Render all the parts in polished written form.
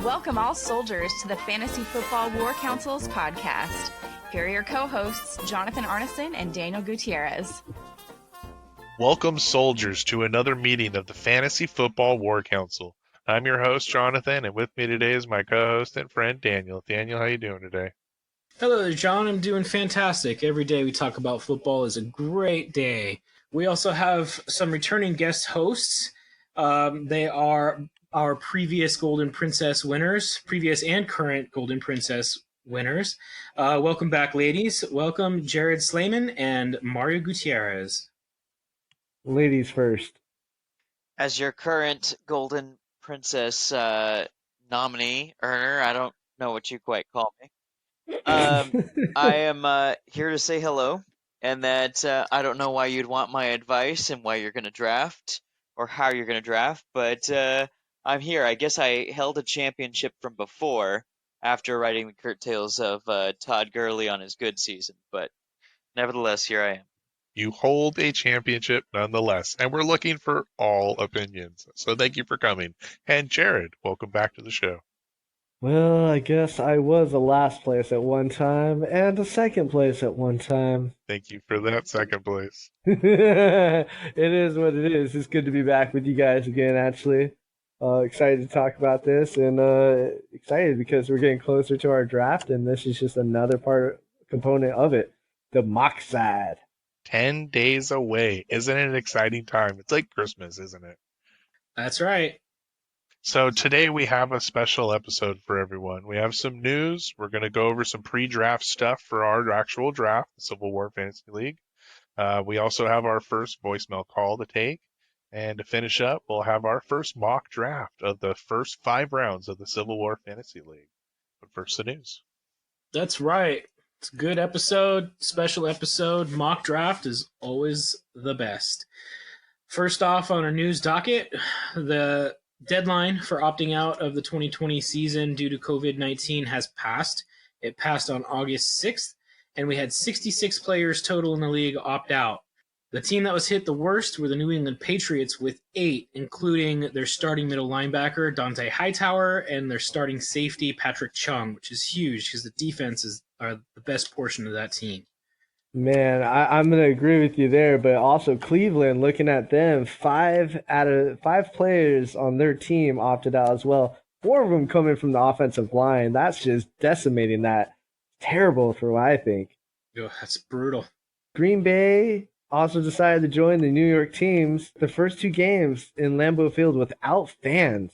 Welcome all soldiers to the Fantasy Football War Council's podcast. Here are your co-hosts, Jonathan Arneson and Daniel Gutierrez. Welcome soldiers to another meeting of the Fantasy Football War Council. I'm your host, Jonathan, and with me today is my co-host and friend, Daniel. Daniel, how you doing today? Hello there, John. I'm doing fantastic. Every day we talk about football is a great day. We also have some returning guest hosts. They are our previous Golden Princess winners, previous and current Golden Princess winners. Welcome back, ladies. Welcome, Jared Slayman and Mario Gutierrez. Ladies first. As your current Golden Princess nominee, earner, I don't know what you quite call me. I am here to say hello, and that I don't know why you'd want my advice and why you're going to draft, or how you're going to draft, but I'm here. I guess I held a championship from before, after riding the curtails of Todd Gurley on his good season, but nevertheless, here I am. You hold a championship nonetheless, and we're looking for all opinions. So thank you for coming. And Jared, welcome back to the show. Well, I guess I was a last place at one time and a second place at one time. Thank you for that second place. It is what it is. It's good to be back with you guys again, actually. Excited to talk about this, and excited because we're getting closer to our draft, and this is just another component of it, the mock side. 10 days away. Isn't it an exciting time? It's like Christmas, isn't it? That's right. So today we have a special episode for everyone. We have some news. We're going to go over some pre-draft stuff for our actual draft, the Civil War Fantasy League. We also have our first voicemail call to take. And to finish up, we'll have our first mock draft of the first 5 rounds of the Civil War Fantasy League. But first, the news. That's right. It's a good episode, special episode. Mock draft is always the best. First off on our news docket, the deadline for opting out of the 2020 season due to COVID-19 has passed. It passed on August 6th, and we had 66 players total in the league opt out. The team that was hit the worst were the New England Patriots with 8, including their starting middle linebacker, Dante Hightower, and their starting safety, Patrick Chung, which is huge because the defenses are the best portion of that team. Man, I'm going to agree with you there, but also Cleveland, looking at them, 5 out of 5 players on their team opted out as well. 4 of them coming from the offensive line. That's just decimating that. Terrible for what I think. Oh, that's brutal. Green Bay also decided to join the New York teams the first 2 games in Lambeau Field without fans.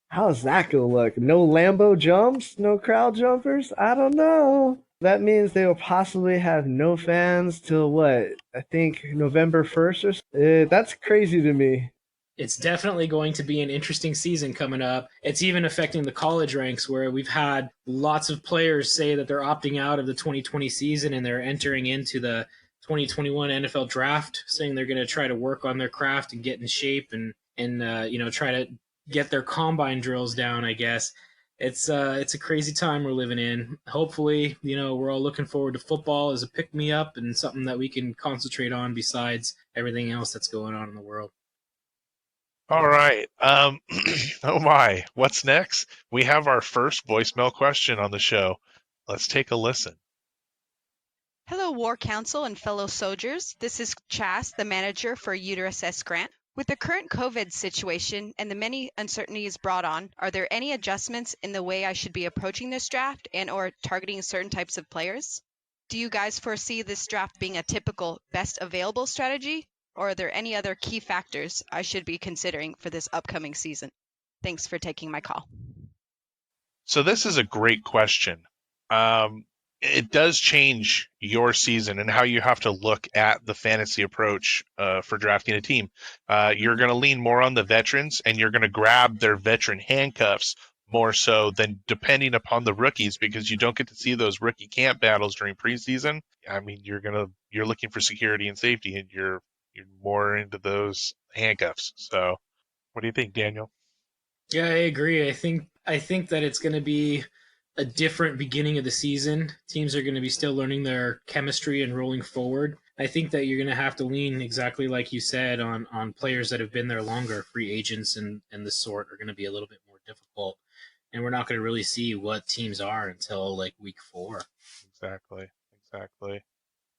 How's that going to look? No Lambeau jumps? No crowd jumpers? I don't know. That means they will possibly have no fans till what? I think November 1st or so? That's crazy to me. It's definitely going to be an interesting season coming up. It's even affecting the college ranks where we've had lots of players say that they're opting out of the 2020 season and they're entering into the 2021 NFL draft, saying they're going to try to work on their craft and get in shape and try to get their combine drills down, I guess. It's a crazy time we're living in. Hopefully, we're all looking forward to football as a pick-me-up and something that we can concentrate on besides everything else that's going on in the world. All right. Oh my, what's next? We have our first voicemail question on the show. Let's take a listen. Hello, War Council and fellow soldiers. This is Chas, the manager for Uterus S. Grant. With the current COVID situation and the many uncertainties brought on, are there any adjustments in the way I should be approaching this draft and or targeting certain types of players? Do you guys foresee this draft being a typical best available strategy, or are there any other key factors I should be considering for this upcoming season? Thanks for taking my call. So this is a great question. It does change your season and how you have to look at the fantasy approach for drafting a team. You're going to lean more on the veterans, and you're going to grab their veteran handcuffs more so than depending upon the rookies, because you don't get to see those rookie camp battles during preseason. I mean, you're looking for security and safety, and you're more into those handcuffs. So, what do you think, Daniel? Yeah, I agree. I think that it's going to be a different beginning of the season. Teams are going to be still learning their chemistry and rolling forward. I think that you're going to have to lean exactly like you said on players that have been there longer. Free agents and the sort are going to be a little bit more difficult. and we're not going to really see what teams are until like week 4. Exactly.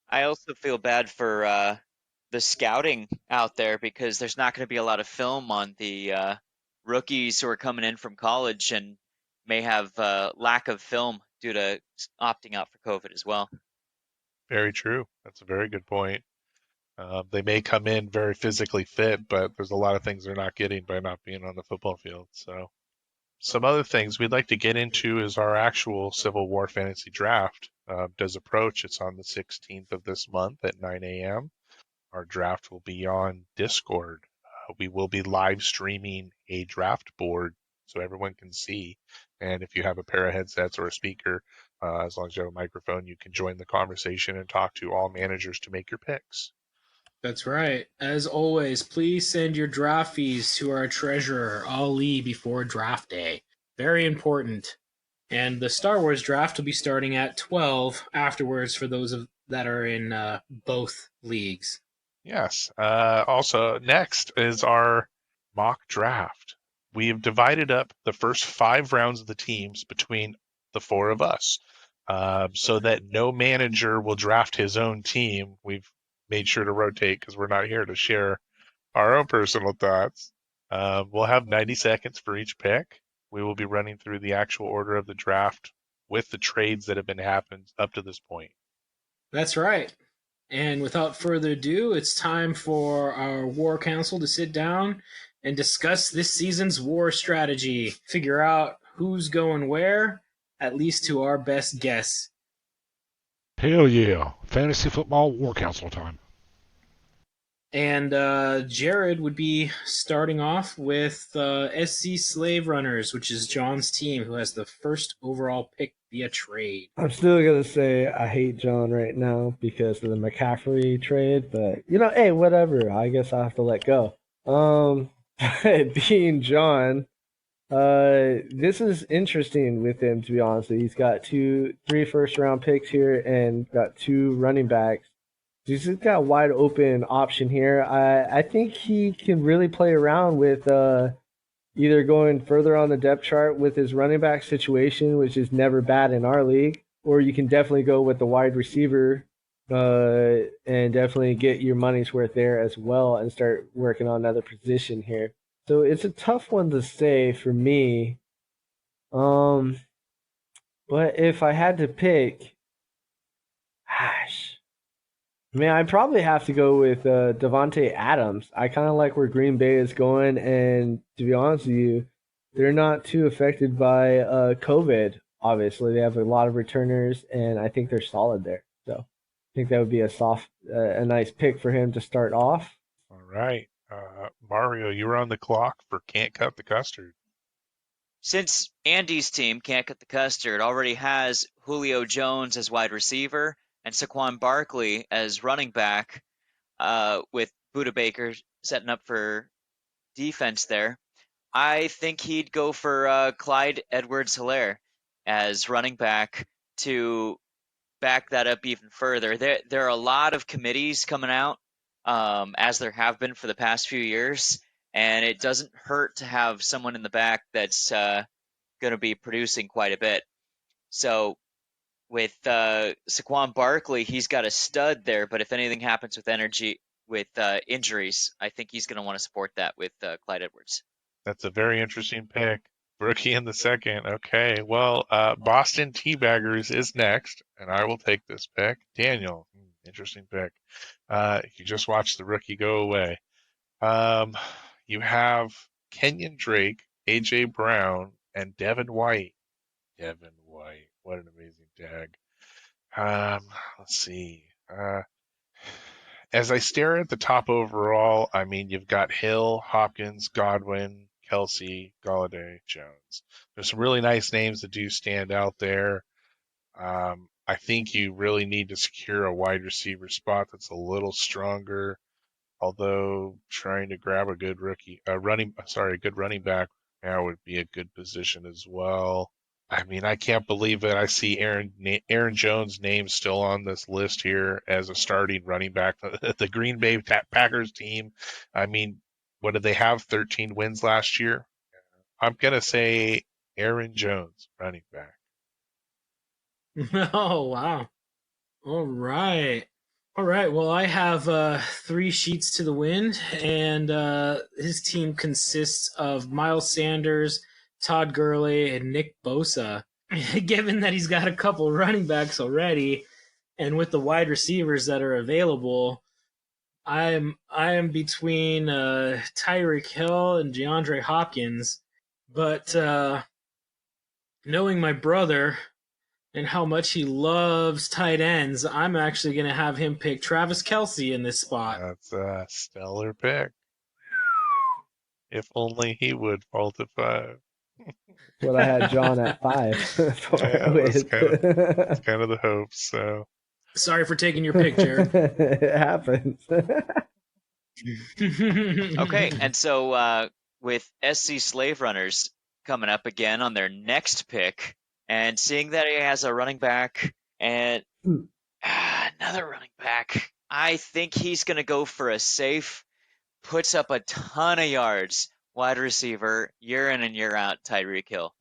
I also feel bad for the scouting out there because there's not going to be a lot of film on the rookies who are coming in from college and may have lack of film due to opting out for COVID as well. Very true. That's a very good point. They may come in very physically fit, but there's a lot of things they're not getting by not being on the football field. So, some other things we'd like to get into is our actual Civil War Fantasy Draft does approach. It's on the 16th of this month at 9 a.m. Our draft will be on Discord. We will be live streaming a draft board so everyone can see. And if you have a pair of headsets or a speaker, as long as you have a microphone, you can join the conversation and talk to all managers to make your picks. That's right. As always, please send your draft fees to our treasurer, Ali, before draft day. Very important. And the Star Wars draft will be starting at 12 afterwards for those that are in both leagues. Yes. Also, next is our mock draft. We have divided up the first 5 rounds of the teams between the 4 of us so that no manager will draft his own team. We've made sure to rotate because we're not here to share our own personal thoughts. We'll have 90 seconds for each pick. We will be running through the actual order of the draft with the trades that have been happened up to this point. That's right. And without further ado, it's time for our War Council to sit down and discuss this season's war strategy. Figure out who's going where, at least to our best guess. Hell yeah. Fantasy Football War Council time. And Jared would be starting off with SC Slave Runners, which is John's team, who has the first overall pick via trade. I'm still going to say I hate John right now because of the McCaffrey trade, but, hey, whatever. I guess I'll have to let go. Being John, this is interesting with him, to be honest. He's got 3 first-round picks here and got 2 running backs. He's just got a wide open option here. I think he can really play around with either going further on the depth chart with his running back situation, which is never bad in our league, or you can definitely go with the wide receiver and definitely get your money's worth there as well and start working on another position here. So it's a tough one to say for me. But if I had to pick, I'd probably have to go with Davante Adams. I kind of like where Green Bay is going, and to be honest with you, they're not too affected by COVID. Obviously, they have a lot of returners, and I think they're solid there. So I think that would be a nice pick for him to start off. All right. Mario, you were on the clock for Can't Cut the Custard. Since Andy's team, Can't Cut the Custard, already has Julio Jones as wide receiver and Saquon Barkley as running back, with Budda Baker setting up for defense there, I think he'd go for Clyde Edwards-Helaire as running back to back that up even further. There are a lot of committees coming out, as there have been for the past few years, and it doesn't hurt to have someone in the back that's going to be producing quite a bit. So with Saquon Barkley, he's got a stud there, but if anything happens with injuries, I think he's going to want to support that with Clyde Edwards. That's a very interesting pick. Rookie in the second. Okay, well, Boston Teabaggers is next, and I will take this pick. Daniel, interesting pick. You just watched the rookie go away. You have Kenyon Drake, A.J. Brown, and Devin White. Devin White, what an amazing tag. Let's see. As I stare at the top overall, you've got Hill, Hopkins, Godwin, Kelsey, Golladay, Jones. There's some really nice names that do stand out there. I think you really need to secure a wide receiver spot that's a little stronger. Although trying to grab a good good running back now would be a good position as well. I can't believe it. I see Aaron Jones' name still on this list here as a starting running back. The Green Bay Packers team, what did they have? 13 wins last year. I'm going to say Aaron Jones, running back. Oh, wow. All right. All right. Well, I have 3 sheets to the wind, and his team consists of Miles Sanders, Todd Gurley, and Nick Bosa. Given that he's got a couple running backs already, and with the wide receivers that are available, I am between Tyreek Hill and DeAndre Hopkins. But knowing my brother and how much he loves tight ends, I'm actually going to have him pick Travis Kelce in this spot. That's a stellar pick. If only he would fall to 5. What I had John at 5 for Yeah, with. that's kind of the hope. So Sorry for taking your pick, Jared. It happens. Okay, and so with SC Slave Runners coming up again on their next pick, and seeing that he has a running back and another running back, I think he's going to go for a safe, puts up a ton of yards, wide receiver, year in and year out, Tyreek Hill.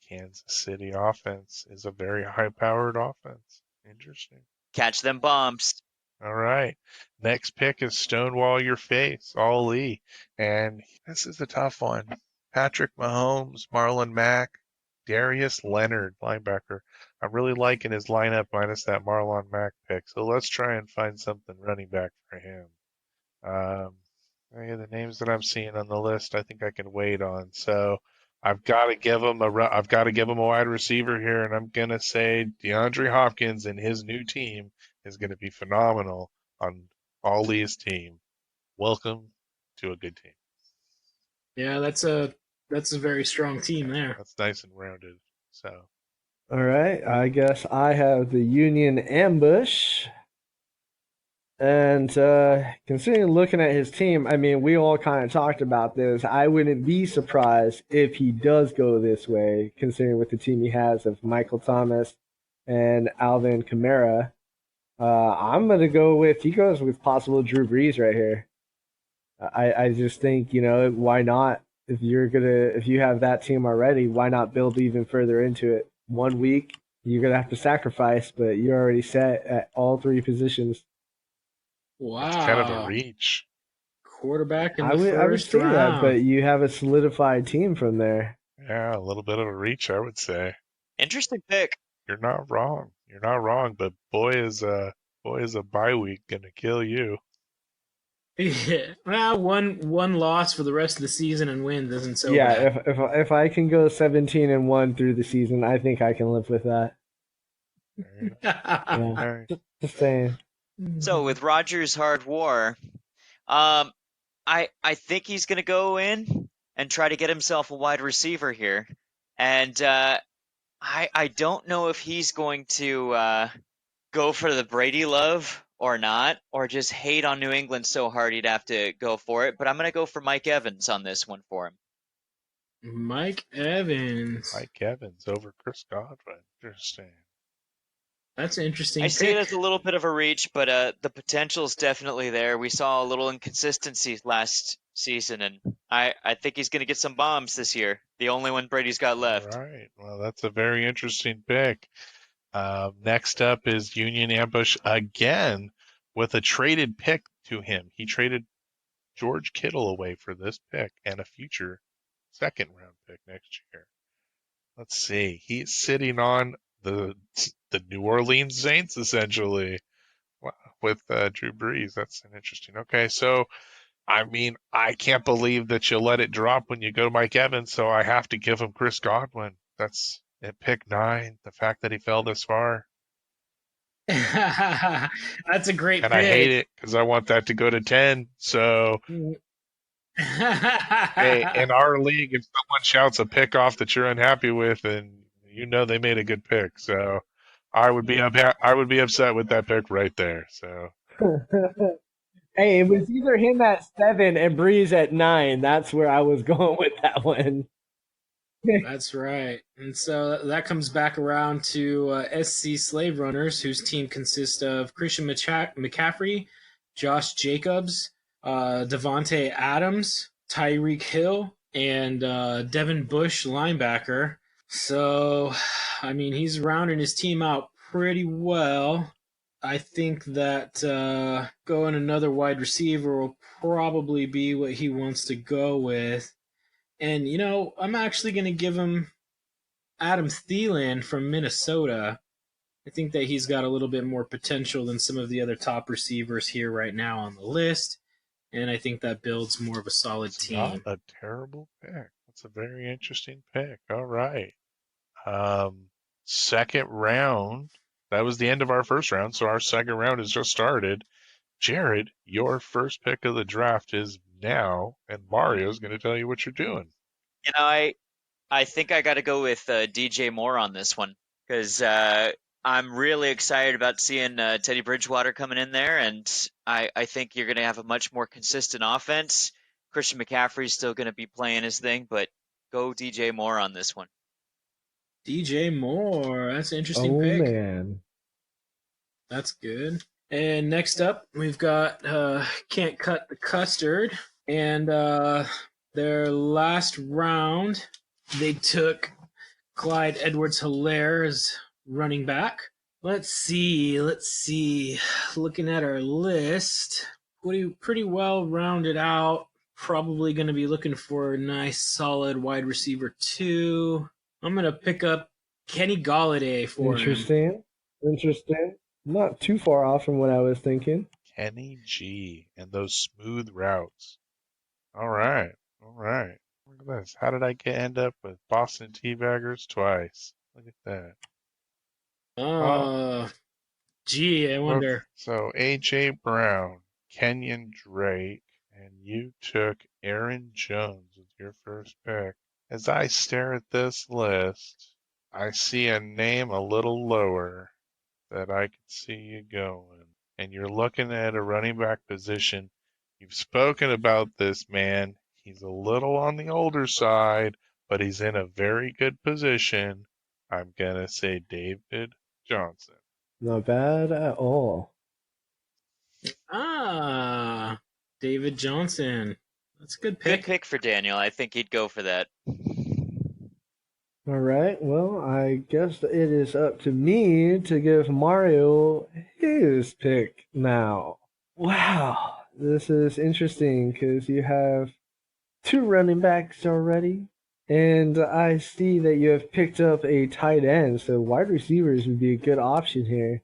Kansas City offense is a very high-powered offense. Interesting. Catch them bombs. All right. Next pick is Stonewall Your Face, Ali. And this is a tough one. Patrick Mahomes, Marlon Mack, Darius Leonard, linebacker. I'm really liking his lineup minus that Marlon Mack pick. So let's try and find something running back for him. The names that I'm seeing on the list, I think I can wait on. So I've got to give him a wide receiver here, and I'm gonna say DeAndre Hopkins and his new team is gonna be phenomenal on Ali's team. Welcome to a good team. Yeah, that's a very strong team there. That's nice and rounded. So All right, I guess I have the Union Ambush. And considering looking at his team, I mean, we all kind of talked about this. I wouldn't be surprised if he does go this way, considering with the team he has of Michael Thomas and Alvin Kamara. I'm going to go with, he goes with possible Drew Brees right here. I just think, why not? If you have that team already, why not build even further into it? 1 week, you're going to have to sacrifice, but you're already set at all 3 positions. Wow. it's kind of a reach. Quarterback in the I would first say round. that, but you have a solidified team from there. Yeah, a little bit of a reach, I would say. Interesting pick. You're not wrong. But boy is a bye week gonna kill you. Yeah. Well, one loss for the rest of the season and win isn't so Yeah, bad. if I can go 17-1 through the season, I think I can live with that. Yeah, All right. just saying. So with Rogers Hard War, I think he's going to go in and try to get himself a wide receiver here, and I don't know if he's going to go for the Brady love or not, or just hate on New England so hard he'd have to go for it. But I'm going to go for Mike Evans on this one for him. Mike Evans. Mike Evans over Chris Godwin. Interesting. That's an interesting I pick. see it as a little bit of a reach, but the potential's definitely there. We saw a little inconsistency last season, and I think he's going to get some bombs this year. The only one Brady's got left. All right. Well, that's a very interesting pick. Next up is Union Ambush again with a traded pick to him. He traded George Kittle away for this pick and a future second round pick next year. Let's see. He's sitting on the New Orleans Saints essentially with Drew Brees. That's an interesting. Okay, so I mean, I can't believe that you let it drop when you go to Mike Evans, so I have to give him Chris Godwin. That's at pick 9. The fact that he fell this far, That's a great and pick. I hate it because I want that to go to 10. So, hey, in our league, if someone shouts a pick off that you're unhappy with, and they made a good pick, so I would be upset with that pick right there. So. Hey, it was either him at 7 and Breeze at 9. That's where I was going with that one. That's right. And so that comes back around to SC Slave Runners, whose team consists of Christian McCaffrey, Josh Jacobs, Devontae Adams, Tyreek Hill, and Devin Bush, linebacker. So, I mean, he's rounding his team out pretty well. I think that going another wide receiver will probably be what he wants to go with. And, I'm actually going to give him Adam Thielen from Minnesota. I think that he's got a little bit more potential than some of the other top receivers here right now on the list. And I think that builds more of a solid It's team. not a terrible pick. That's a very interesting pick. All right. Second round. That was the end of our first round, so our second round has just started. Jared, your first pick of the draft is now, and Mario's going to tell you what you're doing. I think I got to go with DJ Moore on this one because I'm really excited about seeing Teddy Bridgewater coming in there, and I think you're going to have a much more consistent offense. Christian McCaffrey's still going to be playing his thing, but go DJ Moore on this one. DJ Moore, that's an interesting Oh, pick. man. That's good. And next up, we've got Can't Cut the Custard. And their last round, they took Clyde Edwards-Helaire as running back. Let's see. Looking at our list, pretty well rounded out. Probably going to be looking for a nice, solid wide receiver too. I'm going to pick up Kenny Golladay for him. Interesting. Not too far off from what I was thinking. Kenny G and those smooth routes. All right. Look at this. How did I end up with Boston Teabaggers twice? Look at that. Gee, I wonder. So A.J. Brown, Kenyon Drake, and you took Aaron Jones with your first pick. As I stare at this list, I see a name a little lower that I could see you going. And you're looking at a running back position. You've spoken about this man. He's a little on the older side, but he's in a very good position. I'm going to say David Johnson. Not bad at all. David Johnson. That's a good pick. Good pick for Daniel. I think he'd go for that. All right. Well, I guess it is up to me to give Mario his pick now. Wow. This is interesting because you have two running backs already. And I see that you have picked up a tight end, so wide receivers would be a good option here.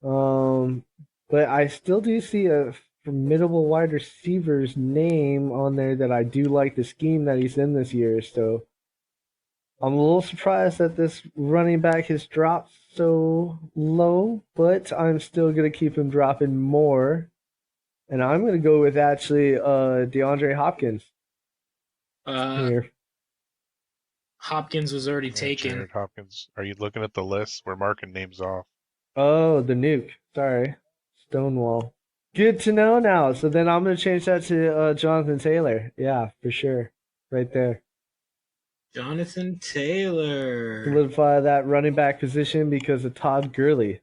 But I still do see a formidable wide receiver's name on there that I do like the scheme that he's in this year, so I'm a little surprised that this running back has dropped so low, but I'm still going to keep him dropping more. And I'm going to go with actually DeAndre Hopkins. Here. Hopkins was already taken. Jared Hopkins. Are you looking at the list? We're marking names off. Oh, the nuke. Sorry. Stonewall. Good to know now. So then I'm going to change that to Jonathan Taylor. Yeah, for sure. Right there. Jonathan Taylor. Solidify that running back position because of Todd Gurley.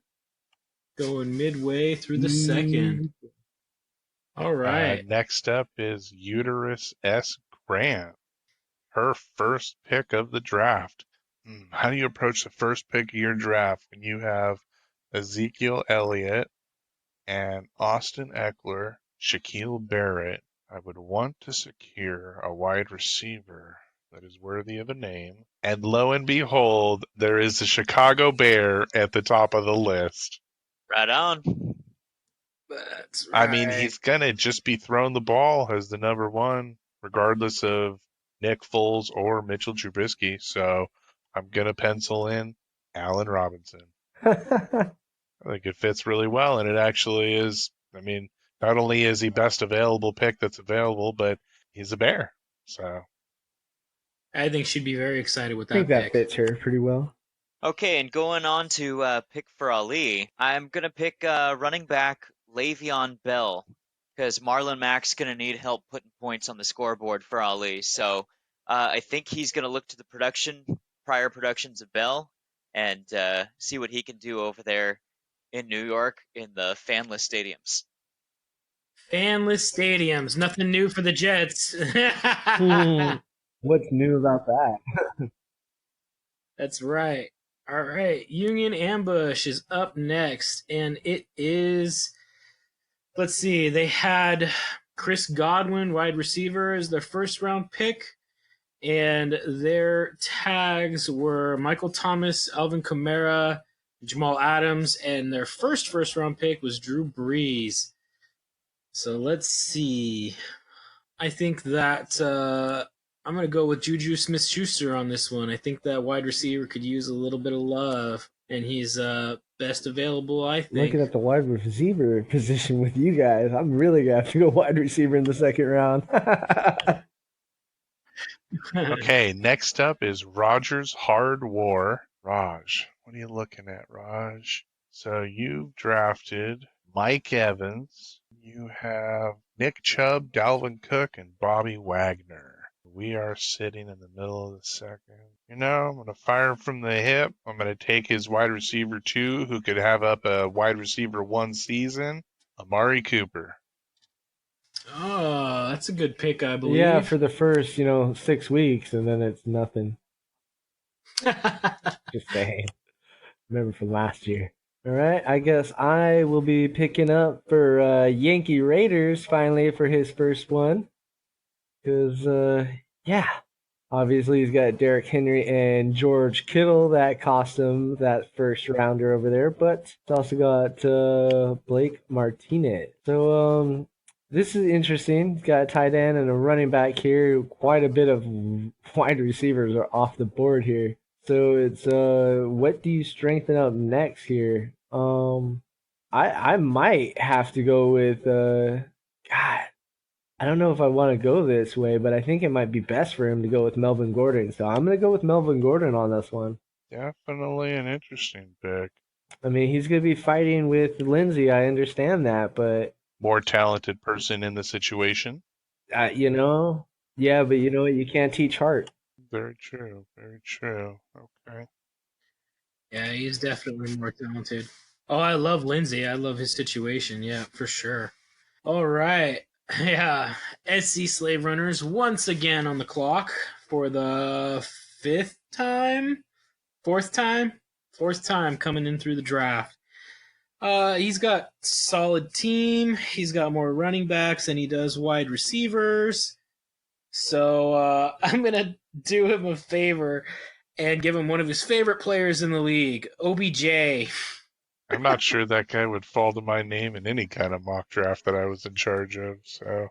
Going midway through the second. All right. Next up is Uterus S. Grant. Her first pick of the draft. How do you approach the first pick of your draft when you have Ezekiel Elliott and Austin Eckler, Shaquille Barrett? I would want to secure a wide receiver that is worthy of a name. And lo and behold, there is the Chicago Bear at the top of the list. Right on. That's right. I mean, he's going to just be throwing the ball as the number one, regardless of Nick Foles or Mitchell Trubisky. So I'm going to pencil in Allen Robinson. I think it fits really well, and it actually is. I mean, not only is he best available pick that's available, but he's a Bear. So I think she'd be very excited with that I think that pick. fits her pretty well. Okay, and going on to pick for Ali, I'm going to pick running back Le'Veon Bell because Marlon Mack's going to need help putting points on the scoreboard for Ali. So I think he's going to look to the prior productions of Bell and see what he can do over there in New York in the fanless stadiums. Fanless stadiums. Nothing new for the Jets. What's new about that? That's right. All right. Union Ambush is up next, and it is. Let's see. They had Chris Godwin, wide receiver, as their first round pick, and their tags were Michael Thomas, Alvin Kamara, Jamal Adams, and their first round pick was Drew Brees. So let's see. I think that I'm going to go with Juju Smith-Schuster on this one. I think that wide receiver could use a little bit of love, and he's best available, I think. Looking at the wide receiver position with you guys, I'm really going to have to go wide receiver in the second round. Okay, next up is Rogers Hard War. Raj, what are you looking at, Raj? So you've drafted Mike Evans. You have Nick Chubb, Dalvin Cook, and Bobby Wagner. We are sitting in the middle of the second. I'm going to fire from the hip. I'm going to take his wide receiver 2, who could have up a wide receiver 1 season, Amari Cooper. Oh, that's a good pick, I believe. Yeah, for the first, 6 weeks, and then it's nothing. Just saying. Remember from last year. All right, I guess I will be picking up for Yankee Raiders finally for his first one. Because, obviously he's got Derrick Henry and George Kittle. That cost him that first rounder over there. But it's also got Blake Martinez. So, this is interesting. He's got a tight end and a running back here. Quite a bit of wide receivers are off the board here. So it's what do you strengthen up next here? I might have to go with God. I don't know if I want to go this way, but I think it might be best for him to go with Melvin Gordon. So I'm gonna go with Melvin Gordon on this one. Definitely an interesting pick. I mean, he's gonna be fighting with Lindsey. I understand that, but more talented person in the situation. Yeah, but you know what? You can't teach heart. Very true. Very true. Okay. Yeah, he's definitely more talented. Oh, I love Lindsey. I love his situation. Yeah, for sure. All right. Yeah. SC Slave Runners once again on the clock for the fourth time coming in through the draft. He's got solid team. He's got more running backs than he does wide receivers. So I'm going to do him a favor and give him one of his favorite players in the league, OBJ. I'm not sure that guy would fall to my name in any kind of mock draft that I was in charge of. So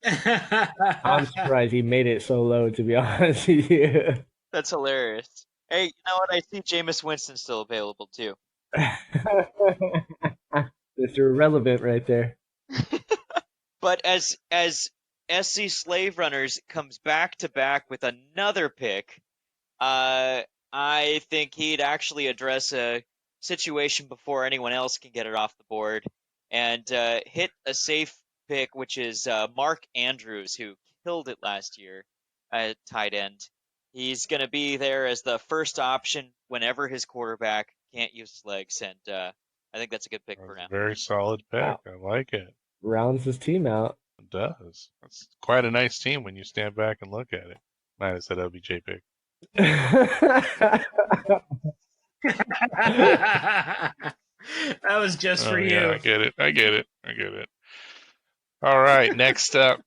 I'm surprised he made it so low, to be honest with you. That's hilarious. Hey, you know what? I see Jameis Winston still available too. Mr. Irrelevant right there. But as SC Slave Runners comes back to back with another pick, I think he'd actually address a situation before anyone else can get it off the board and hit a safe pick, which is Mark Andrews, who killed it last year at tight end. He's going to be there as the first option whenever his quarterback can't use his legs, and I think that's a good pick for now. Very solid pick. Wow. I like it. Rounds his team out. It does. It's quite a nice team when you stand back and look at it. Minus that OBJ pick. That was just for you. Yeah, I get it. All right, next up,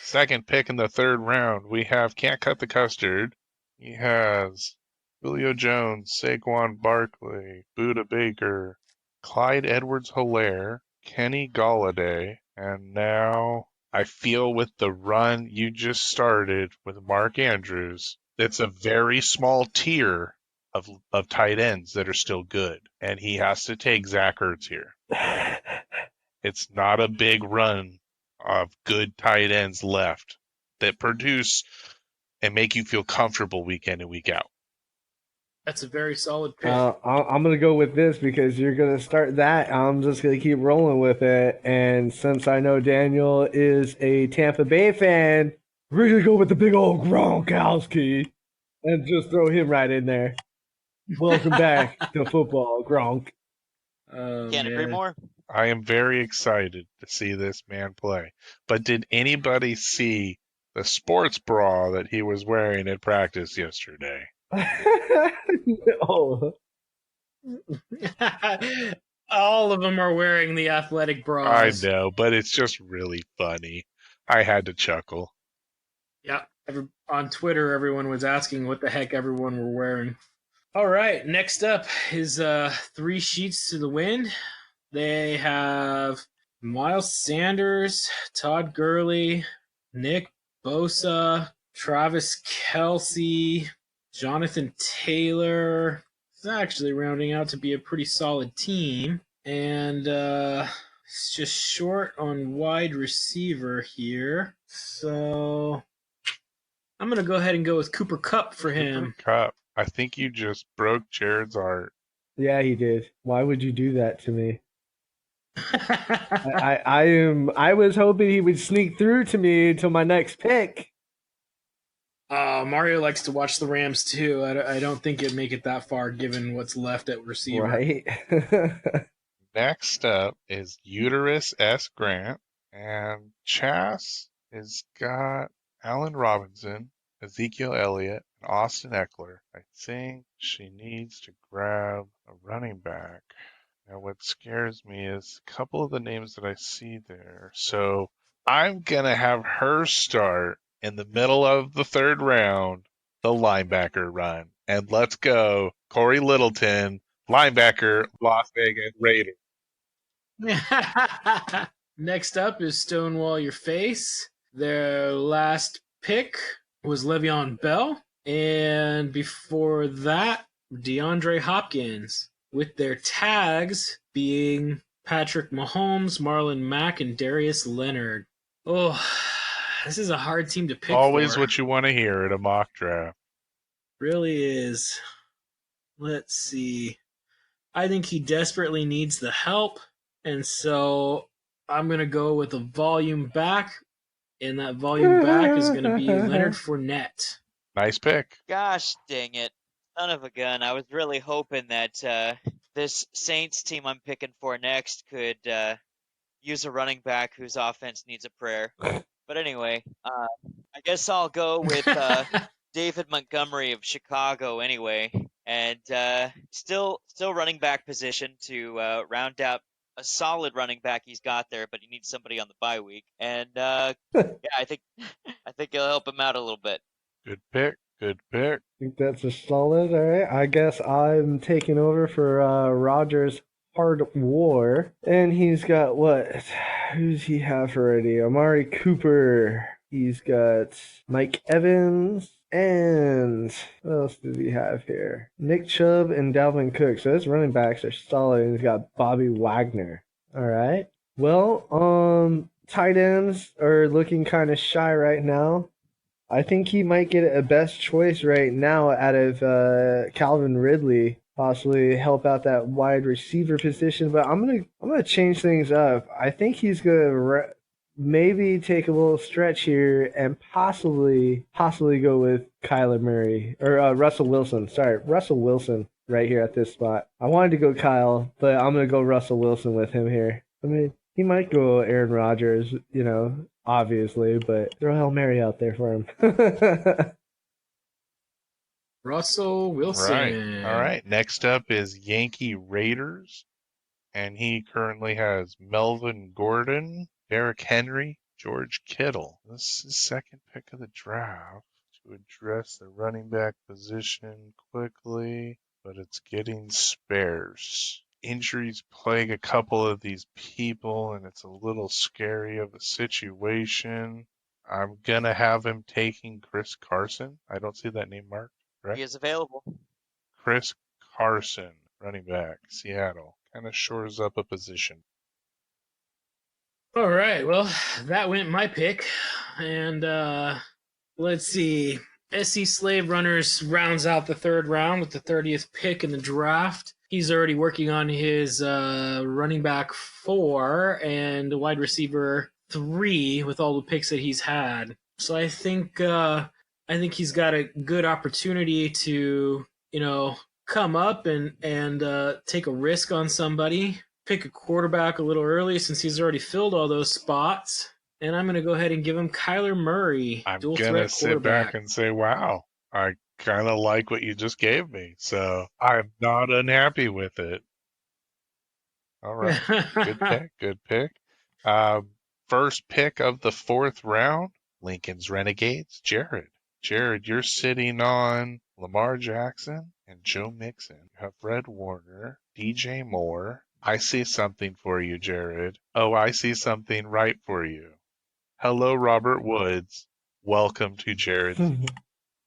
second pick in the third round, we have Can't Cut the Custard. He has Julio Jones, Saquon Barkley, Budda Baker, Clyde Edwards-Helaire, Kenny Golladay, and now I feel with the run you just started with Mark Andrews, it's a very small tier of tight ends that are still good, and he has to take Zach Ertz here. It's not a big run of good tight ends left that produce and make you feel comfortable week in and week out. That's a very solid pick. I'm going to go with this because you're going to start that. I'm just going to keep rolling with it. And since I know Daniel is a Tampa Bay fan, we're going to go with the big old Gronkowski and just throw him right in there. Welcome back to football, Gronk. Can't agree more. I am very excited to see this man play. But did anybody see the sports bra that he was wearing at practice yesterday? No. All of them are wearing the athletic I bras. know, but it's just really funny. I had to chuckle. Yeah. On Twitter, everyone was asking what the heck everyone were wearing. All right. Next up is 3 sheets to the wind. They have Miles Sanders, Todd Gurley, Nick Bosa, Travis Kelce, Jonathan Taylor. It's actually rounding out to be a pretty solid team. And it's just short on wide receiver here. So I'm going to go ahead and go with Cooper Kupp for him. Cooper Kupp. I think you just broke Jared's heart. Yeah, he did. Why would you do that to me? I was hoping he would sneak through to me until my next pick. Mario likes to watch the Rams too. I don't think it'd make it that far given what's left at receiver. Right. Next up is Uterus S. Grant, and Chas has got Allen Robinson, Ezekiel Elliott, and Austin Eckler. I think she needs to grab a running back. Now, what scares me is a couple of the names that I see there. So I'm going to have her start in the middle of the 3rd round, the linebacker run. And let's go, Corey Littleton, linebacker, Las Vegas Raiders. Next up is Stonewall Your Face. Their last pick was Le'Veon Bell. And before that, DeAndre Hopkins, with their tags being Patrick Mahomes, Marlon Mack, and Darius Leonard. Oh, this is a hard team to pick. Always for. what you want to hear at a mock draft. Really is. Let's see. I think he desperately needs the help, and so I'm going to go with a volume back, and that volume back is going to be Leonard Fournette. Nice pick. Gosh dang it. Son of a gun. I was really hoping that this Saints team I'm picking for next could use a running back whose offense needs a prayer. But anyway, I guess I'll go with David Montgomery of Chicago anyway. And still running back position to round out a solid running back he's got there, but he needs somebody on the bye week. And yeah, I think it'll help him out a little bit. Good pick. Good pick. I think that's a solid. All right. I guess I'm taking over for Rogers Hard War. And he's got what? Who's he have already? Amari Cooper. He's got Mike Evans. And what else does he have here? Nick Chubb and Dalvin Cook. So his running backs are solid. And he's got Bobby Wagner. All right. Well, tight ends are looking kind of shy right now. I think he might get a best choice right now out of Calvin Ridley, possibly help out that wide receiver position. But I'm gonna change things up. I think he's gonna maybe take a little stretch here and possibly go with Kyler Murray or Russell Wilson. Sorry, Russell Wilson right here at this spot. I wanted to go Kyle, but I'm gonna go Russell Wilson with him here. I mean, he might go Aaron Rodgers, obviously, but throw Hail Mary out there for him. Russell Wilson. Right. All right. Next up is Yankee Raiders, and he currently has Melvin Gordon, Derrick Henry, George Kittle. This is second pick of the draft to address the running back position quickly, but it's getting sparse. Injuries plague a couple of these people, and it's a little scary of a situation. I'm going to have him taking Chris Carson. I don't see that name marked, right? He is available. Chris Carson, running back, Seattle. Kind of shores up a position. All right, well, that went my pick. And let's see. SC Slave Runners rounds out the 3rd round with the 30th pick in the draft. He's already working on his running back 4 and wide receiver 3 with all the picks that he's had. So I think he's got a good opportunity to, come up and take a risk on somebody, pick a quarterback a little early since he's already filled all those spots. And I'm going to go ahead and give him Kyler Murray. I'm going to sit back and say, wow, I kind of like what you just gave me, so I'm not unhappy with it. All right, good pick, good pick. First pick of the 4th round, Lincoln's Renegades, Jared. Jared, you're sitting on Lamar Jackson and Joe Mixon. You have Fred Warner, DJ Moore. I see something for you, Jared. Oh, I see something right for you. Hello, Robert Woods. Welcome to Jared's.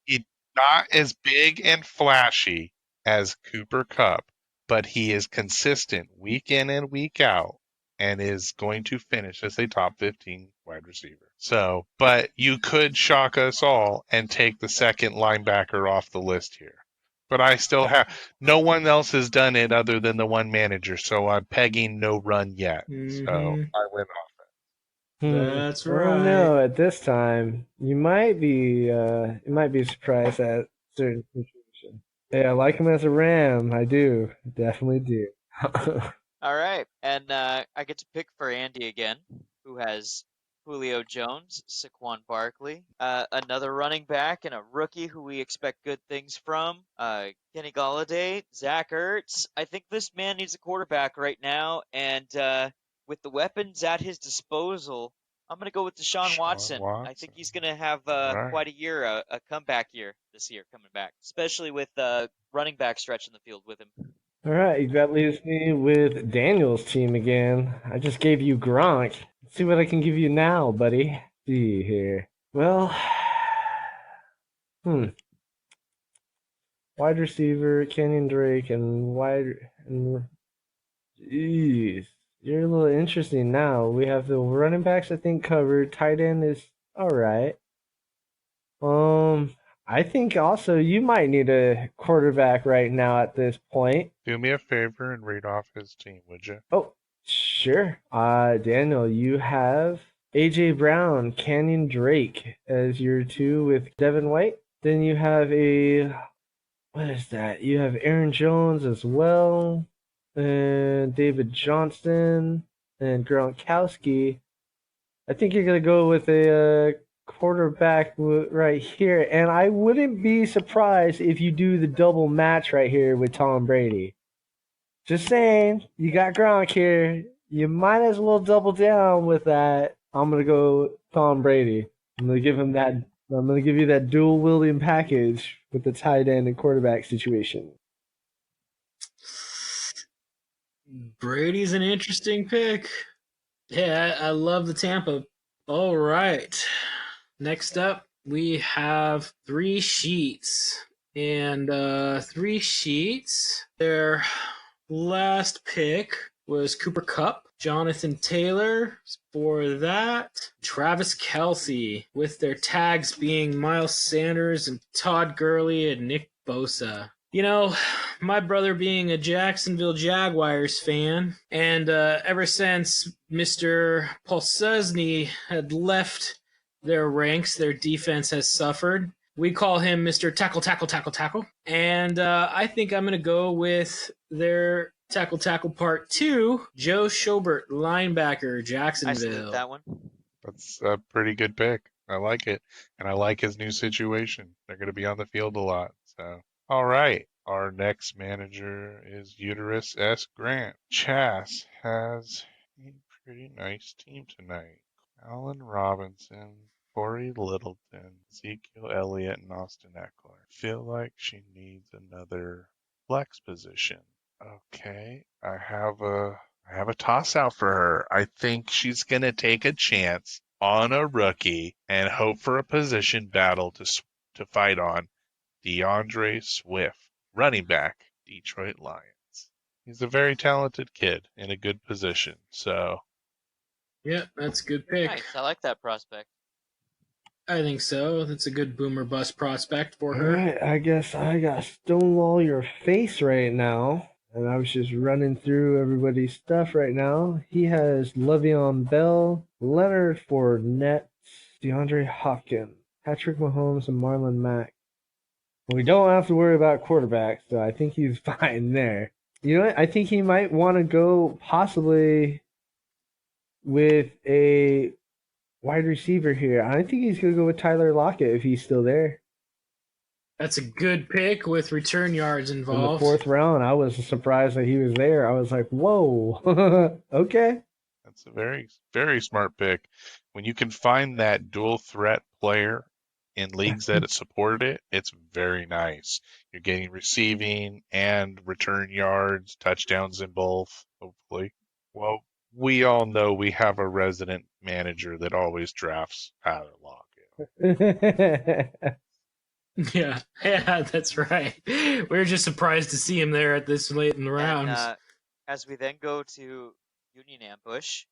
He's not as big and flashy as Cooper Kupp, but he is consistent week in and week out and is going to finish as a top 15 wide receiver. So, but you could shock us all and take the second linebacker off the list here. But I still have no one else has done it other than the one manager, so I'm pegging no run yet. So I went off. That's I don't right. know. At this time, you might be surprised at certain situations. Yeah, I like him as a Ram. I do, definitely do. All right, and I get to pick for Andy again, who has Julio Jones, Saquon Barkley, another running back, and a rookie who we expect good things from, Kenny Golladay, Zach Ertz. I think this man needs a quarterback right now, and with the weapons at his disposal, I'm going to go with Deshaun Watson. I think he's going to have quite a year, a comeback year this year coming back, especially with running back stretch in the field with him. All right, that leaves me with Daniel's team again. I just gave you Gronk. Let's see what I can give you now, buddy. Let's see here. Well, wide receiver, Kenyon Drake, and jeez, you're a little interesting now. We have the running backs, I think, covered. Tight end is all right. I think also you might need a quarterback right now at this point. Do me a favor and read off his team, would you? Oh, sure. Daniel, you have A.J. Brown, Kenyon Drake as your 2 with Devin White. Then you have what is that? You have Aaron Jones as well, and David Johnston, and Gronkowski. I think you're going to go with a quarterback right here, and I wouldn't be surprised if you do the double match right here with Tom Brady. Just saying, you got Gronk here. You might as well double down with that. I'm gonna go Tom Brady. I'm gonna give him that. I'm gonna give you that dual wielding package with the tight end and quarterback situation. Brady's an interesting pick. Yeah, I love the Tampa. All right. Next up, we have 3 sheets. And 3 sheets. Their last pick was Cooper Kupp, Jonathan Taylor for that, Travis Kelce, with their tags being Miles Sanders and Todd Gurley and Nick Bosa. You know, my brother being a Jacksonville Jaguars fan, and ever since Mr. Paul Szczesny had left their ranks, their defense has suffered. We call him Mr. Tackle, Tackle, Tackle, Tackle. And I think I'm going to go with their Tackle, Tackle Part 2, Joe Schobert, linebacker, Jacksonville. I salute that one. That's a pretty good pick. I like it. And I like his new situation. They're going to be on the field a lot. So, all right. Our next manager is Uterus S. Grant. Chas has a pretty nice team tonight. Allen Robinson, Corey Littleton, Ezekiel Elliott, and Austin Eckler. Feel like she needs another flex position. Okay, I have a toss out for her. I think she's gonna take a chance on a rookie and hope for a position battle to fight on. DeAndre Swift, running back, Detroit Lions. He's a very talented kid in a good position. So, yeah, that's a good pick. Nice. I like that prospect. I think so. That's a good boomer bust prospect for All her. right, I guess I got Stonewall your face right now. And I was just running through everybody's stuff right now. He has Le'Veon Bell, Leonard Fournette, DeAndre Hopkins, Patrick Mahomes, and Marlon Mack. We don't have to worry about quarterbacks, so I think he's fine there. You know what? I think he might want to go possibly with a wide receiver here. I think he's going to go with Tyler Lockett if he's still there. That's a good pick with return yards In the involved. 4th round, I was surprised that he was there. I was like, whoa, okay. That's a very, very smart pick. When you can find that dual threat player in leagues that support it, it's very nice. You're getting receiving and return yards, touchdowns in both, hopefully. Well, we all know we have a resident manager that always drafts Tyler Lockett. Yeah, that's right. We were just surprised to see him there at this late in the rounds. And as we then go to Union Ambush,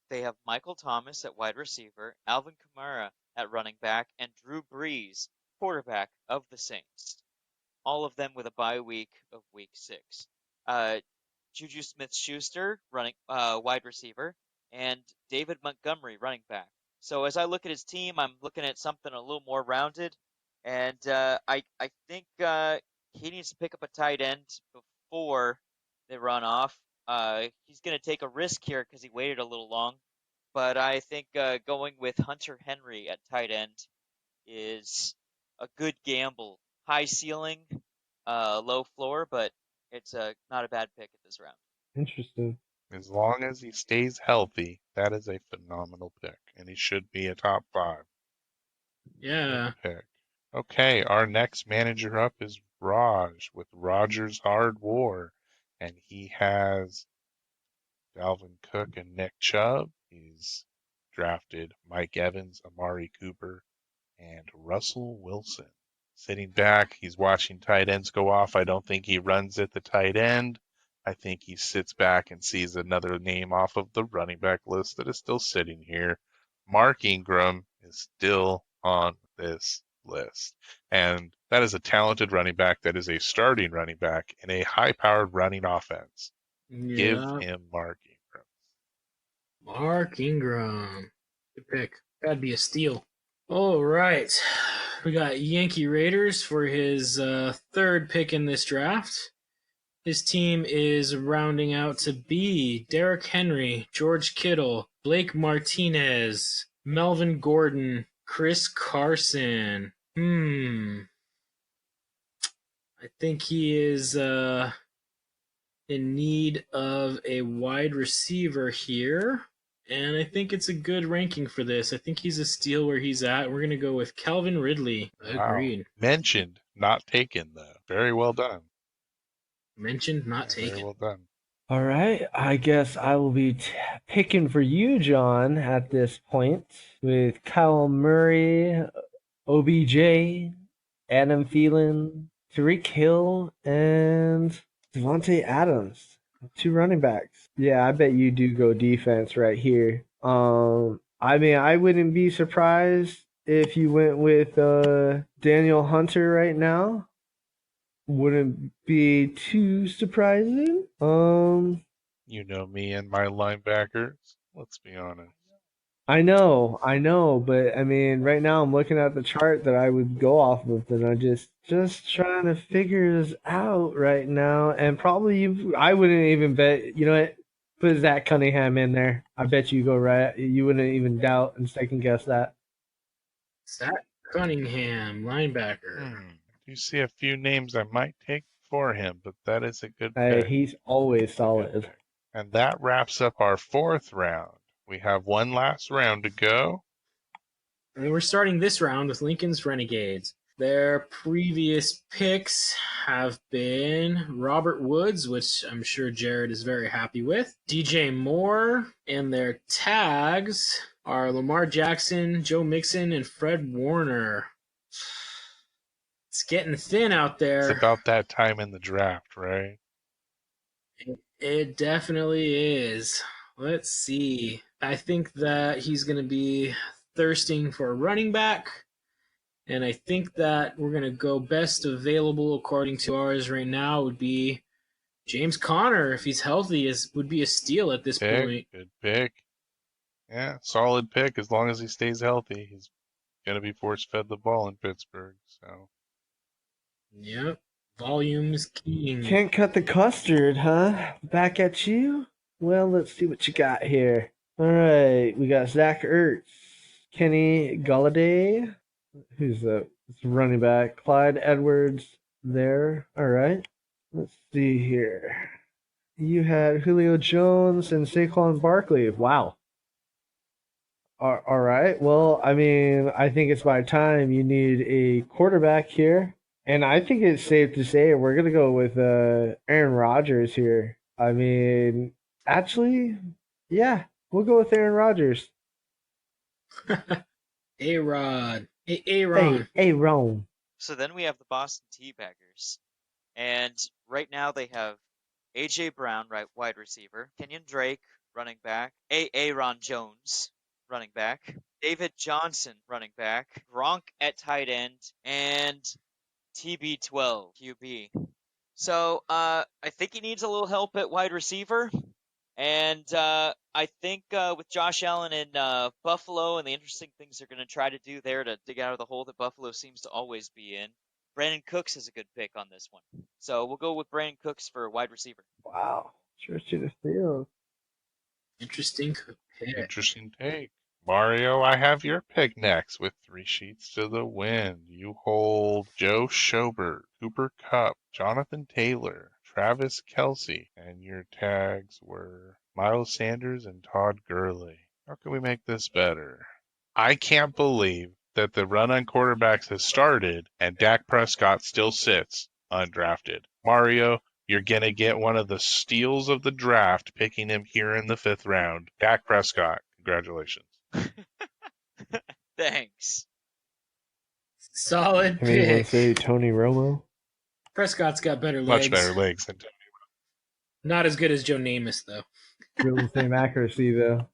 they have Michael Thomas at wide receiver, Alvin Kamara at running back, and Drew Brees, quarterback of the Saints. All of them with a bye week of week 6. Juju Smith-Schuster, wide receiver, and David Montgomery, running back. So as I look at his team, I'm looking at something a little more rounded, and I think he needs to pick up a tight end before they run off. He's going to take a risk here because he waited a little long, but I think going with Hunter Henry at tight end is a good gamble. High ceiling, low floor, but it's not a bad pick at this round. Interesting. As long as he stays healthy, that is a phenomenal pick, and he should be a top 5 Yeah. pick. Okay, our next manager up is Raj with Roger's Hard War, and he has Dalvin Cook and Nick Chubb. He's drafted Mike Evans, Amari Cooper, and Russell Wilson. Sitting back, he's watching tight ends go off. I don't think he runs at the tight end. I think he sits back and sees another name off of the running back list that is still sitting here. Mark Ingram is still on this list. And that is a talented running back that is a starting running back in a high-powered running offense. Give him Mark Ingram. Mark Ingram. Good pick. That'd be a steal. All right. We got Yankee Raiders for his 3rd pick in this draft. His team is rounding out to be Derrick Henry, George Kittle, Blake Martinez, Melvin Gordon, Chris Carson. I think he is in need of a wide receiver here. And I think it's a good ranking for this. I think he's a steal where he's at. We're going to go with Calvin Ridley. Agreed. Wow. Mentioned, not taken, though. Very well done. Mentioned, not taken. Very well done. All right, I guess I will be picking for you, John, at this point with Kyle Murray, OBJ, Adam Thielen, Tyreek Hill, and Devontae Adams. 2 running backs. Yeah, I bet you do go defense right here. I mean, I wouldn't be surprised if you went with Daniel Hunter right now. Wouldn't be too surprising. You know me and my linebackers. Let's be honest. I know, but I mean, right now I'm looking at the chart that I would go off of, and I'm just trying to figure this out right now. And probably I wouldn't even bet. You know what? Put Zach Cunningham in there. I bet you go right. You wouldn't even doubt and second guess that. Zach Cunningham, linebacker. You see a few names I might take for him, but that is a good Hey, pick. he's always solid. And that wraps up our 4th round. We have one last round to go. And we're starting this round with Lincoln's Renegades. Their previous picks have been Robert Woods, which I'm sure Jared is very happy with, DJ Moore, and their tags are Lamar Jackson, Joe Mixon, and Fred Warner. It's getting thin out there. It's about that time in the draft, right? It definitely is. Let's see. I think that he's going to be thirsting for a running back. And I think that we're going to go best available according to ours right now would be James Conner. If he's healthy, would be a steal at this point. Good pick. Yeah, solid pick. As long as he stays healthy, he's going to be force-fed the ball in Pittsburgh. So. Yep. Volume is king. Can't cut the custard, huh? Back at you? Well, let's see what you got here. All right, we got Zach Ertz, Kenny Golladay, who's a It's running back. Clyde Edwards there. All right. Let's see here. You had Julio Jones and Saquon Barkley. Wow. All right. Well, I mean, I think it's by time you need a quarterback here. And I think it's safe to say we're going to go with Aaron Rodgers here. I mean, actually, yeah, we'll go with Aaron Rodgers. A-Rod. A-Ron. Hey, Ron. So then we have the Boston Teabaggers. And right now they have A.J. Brown, right, wide receiver. Kenyon Drake, running back. Aaron Jones, running back. David Johnson, running back. Gronk at tight end. And TB12, QB. So I think he needs a little help at wide receiver. And I think with Josh Allen in Buffalo and the interesting things they're going to try to do there to dig out of the hole that Buffalo seems to always be in, Brandon Cooks is a good pick on this one. So we'll go with Brandon Cooks for wide receiver. Wow. Sure should have failed. Interesting pick. Interesting take. Mario, I have your pick next with 3 sheets to the wind. You hold Joe Schobert, Cooper Kupp, Jonathan Taylor, Travis Kelce, and your tags were Miles Sanders and Todd Gurley. How can we make this better? I can't believe that the run on quarterbacks has started and Dak Prescott still sits undrafted. Mario, you're going to get one of the steals of the draft, picking him here in the 5th round. Dak Prescott, congratulations. Thanks. Solid Can anyone pick. say Tony Romo? Prescott's got better legs. Much better legs than Tony. Not as good as Joe Namath, though. Still the same accuracy, though.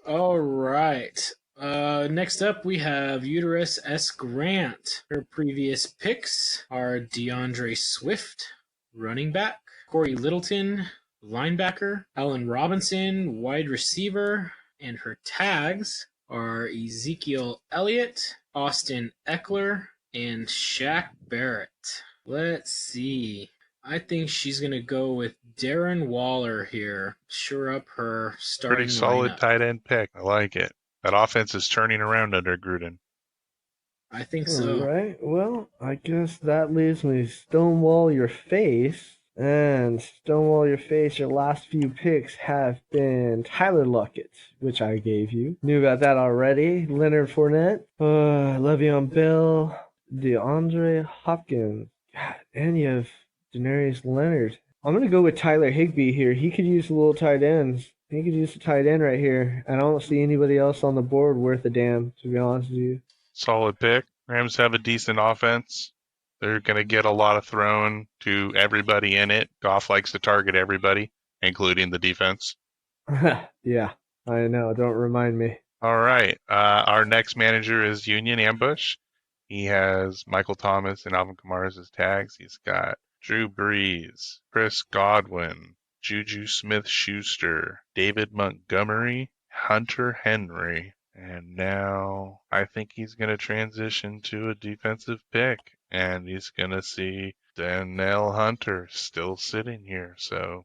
All right. Next up, we have Uterus S. Grant. Her previous picks are DeAndre Swift, running back, Corey Littleton, linebacker, Allen Robinson, wide receiver, and her tags are Ezekiel Elliott, Austin Eckler, and Shaq Barrett. Let's see. I think she's going to go with Darren Waller here. Sure up her starting Pretty solid lineup. tight end pick. I like it. That offense is turning around under Gruden. I think so. All right. Well, I guess that leaves me Stonewall Your Face. And Stonewall Your Face, your last few picks have been Tyler Lockett, which I gave you. Knew about that already. Leonard Fournette, Le'Veon Bell, DeAndre Hopkins. God, and you have Denarius Leonard. I'm going to go with Tyler Higbee here. He could use a little tight ends. He could use a tight end right here. I don't see anybody else on the board worth a damn, to be honest with you. Solid pick. Rams have a decent offense. They're going to get a lot of thrown to everybody in it. Goff likes to target everybody, including the defense. Yeah, I know. Don't remind me. All right. Our next manager is Union Ambush. He has Michael Thomas and Alvin Kamara as his tags. He's got Drew Brees, Chris Godwin, Juju Smith-Schuster, David Montgomery, Hunter Henry. And now I think he's going to transition to a defensive pick. And he's going to see Danielle Hunter still sitting here. So,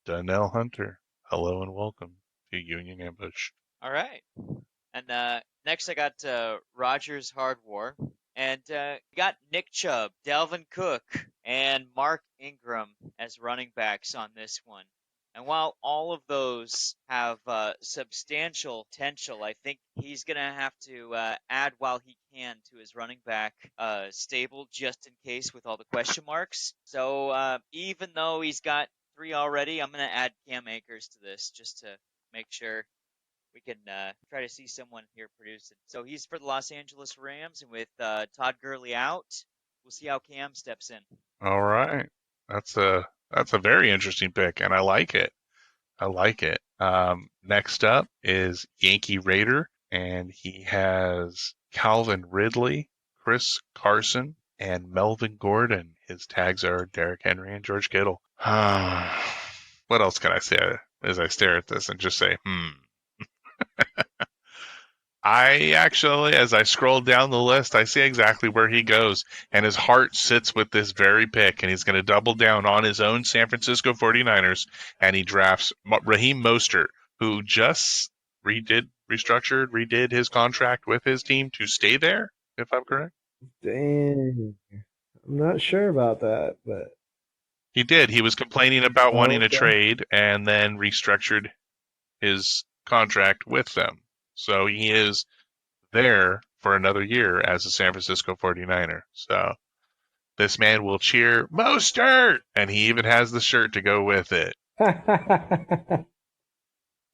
Danielle Hunter, hello and welcome to Union Ambush. All right. And next I got Rogers Hardwar. And we got Nick Chubb, Dalvin Cook, and Mark Ingram as running backs on this one. And while all of those have substantial potential, I think he's going to have to add while he can to his running back stable just in case with all the question marks. So even though he's got 3 already, I'm going to add Cam Akers to this just to make sure we can try to see someone here producing. So he's for the Los Angeles Rams, and with Todd Gurley out, we'll see how Cam steps in. All right. That's a very interesting pick, and I like it. I like it. Next up is Yankee Raider, and he has Calvin Ridley, Chris Carson, and Melvin Gordon. His tags are Derrick Henry and George Kittle. What else can I say as I stare at this and just say, I actually, as I scroll down the list, I see exactly where he goes, and his heart sits with this very pick, and he's going to double down on his own San Francisco 49ers, and he drafts Raheem Mostert, who just redid his contract with his team to stay there. if I'm correct. Dang. I'm not sure about that, but He did. He was complaining about wanting a okay. trade and then restructured his contract with them. So he is there for another year as a San Francisco 49er. So this man will cheer Mostert, and he even has the shirt to go with it.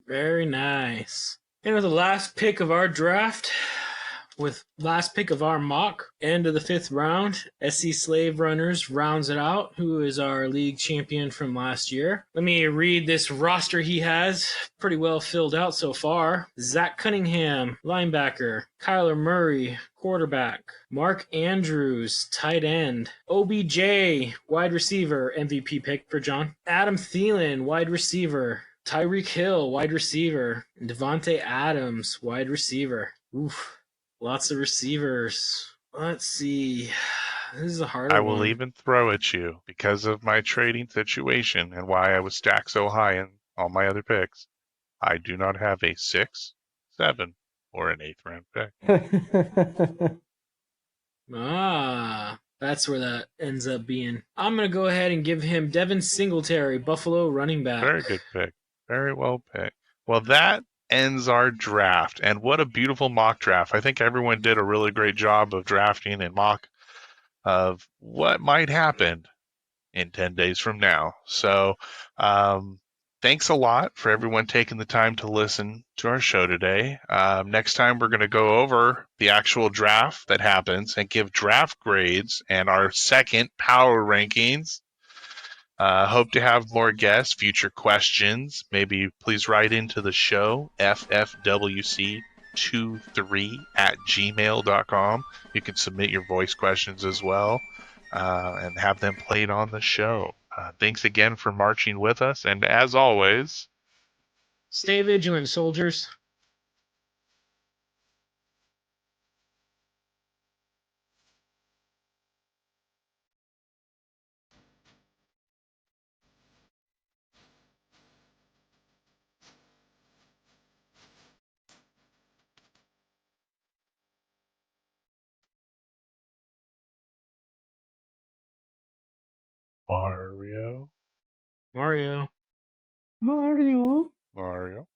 Very nice. And with the last pick of our draft, with last pick of our mock, end of the 5th round, SC Slave Runners rounds it out, who is our league champion from last year. Let me read this roster he has. Pretty well filled out so far. Zach Cunningham, linebacker. Kyler Murray, quarterback. Mark Andrews, tight end. OBJ, wide receiver, MVP pick for John. Adam Thielen, wide receiver. Tyreek Hill, wide receiver. And Devontae Adams, wide receiver. Oof. Lots of receivers. Let's see. This is a harder I will one. even throw at you because of my trading situation and why I was stacked so high in all my other picks. I do not have a 6, 7, or an 8th round pick. That's where that ends up being. I'm going to go ahead and give him Devin Singletary, Buffalo running back. Very good pick. Very well picked. Well, that ends our draft. And what a beautiful mock draft. I think everyone did a really great job of drafting and mock of what might happen in 10 days from now. So, thanks a lot for everyone taking the time to listen to our show today. Next time, we're going to go over the actual draft that happens and give draft grades and our second power rankings. Hope to have more guests, future questions. Maybe please write into the show, ffwc23@gmail.com. You can submit your voice questions as well and have them played on the show. Thanks again for marching with us. And as always, stay vigilant, soldiers. Mario. Mario. Mario. Mario.